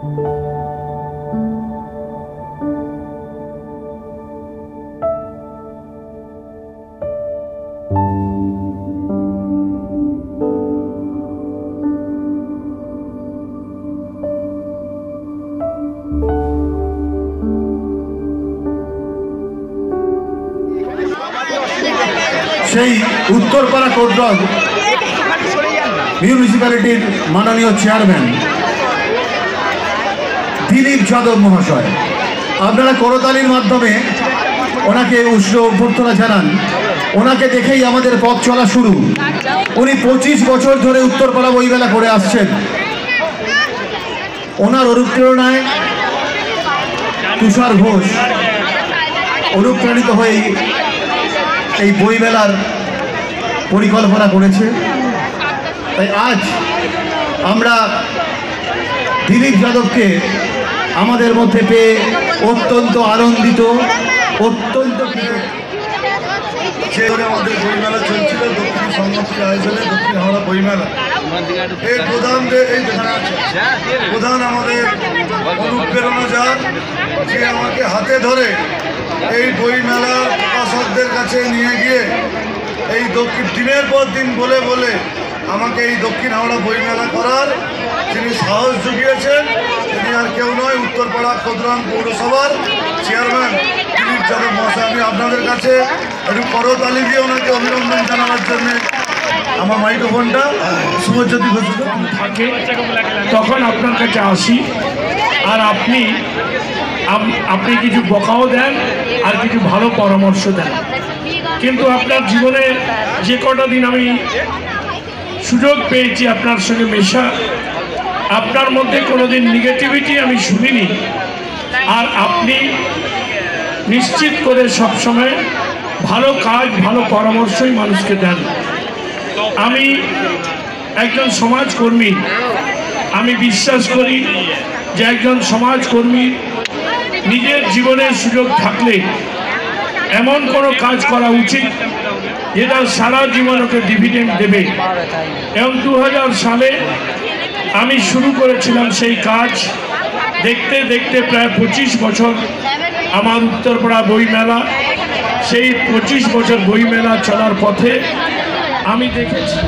সেই উত্তরপাড়া কোটরগ মিউনিসিপ্যালিটির মাননীয় চেয়ারম্যান দিলীপ যাদব মহাশয়, আপনারা করতালির মাধ্যমে ওনাকে উষ্ণ অভ্যর্থনা জানান। ওনাকে দেখেই আমাদের পথ চলা শুরু। উনি 25 বছর ধরে উত্তরপাড়া বইমেলা করে আসছেন। ওনার অনুপ্রেরণায় তুষার ঘোষ অনুপ্রাণিত হয়ে এই বইমেলার পরিকল্পনা করেছে। তাই আজ আমরা দিলীপ যাদবকে আমাদের মধ্যে পেয়ে অত্যন্ত আনন্দিত, অত্যন্ত আমাদের বইমেলা চলছিল দক্ষিণ সংহতির আয়োজনে দক্ষিণ হাওড়া বইমেলা। এই প্রধান আমাদের অনুপ্রেরণা যার, যে আমাকে হাতে ধরে এই বইমেলার প্রকাশকদের কাছে নিয়ে গিয়ে এই দিনের পর দিন বলে বলে আমাকে এই দক্ষিণ হাওড়া বইমেলা করার যিনি সাহস জুগিয়েছেন, তিনি আর কেউ নয়, উত্তরপাড়া ক্ষুদ্রাম পৌরসভার চেয়ারম্যান দিলীপ যাদব মহাশয়। আমি আপনাদের কাছে একটু করতালি দিয়ে ওনাকে অভিনন্দন জানানোর জন্য আমার মাইক্রোফোনটা শুভজ্যোতি ঘোষিত থাকে, তখন আপনার কাছে আসি। আর আপনি কিছু বকাও দেন আর কিছু ভালো পরামর্শ দেন। কিন্তু আপনার জীবনে যে কটা দিন আমি সুযোগ পেয়েছি আপনার সঙ্গে মেশা, আপনার মধ্যে কোনোদিন নেগেটিভিটি আমি শুনিনি। আর আপনি নিশ্চিত করে সবসময় ভালো কাজ, ভালো পরামর্শই মানুষকে দেন। আমি একজন সমাজকর্মী, আমি বিশ্বাস করি যে একজন সমাজকর্মী নিজের জীবনের সুযোগ থাকলে এমন কোনো কাজ করা উচিত যেটা সারা জীবন ওকে ডিভিডেন্ড দেবে। এবং 2000 সালে আমি শুরু করেছিলাম সেই কাজ। দেখতে দেখতে প্রায় 25 বছর আমার উত্তরপাড়া বইমেলা, সেই 25 বছর বইমেলা চলার পথে আমি দেখেছি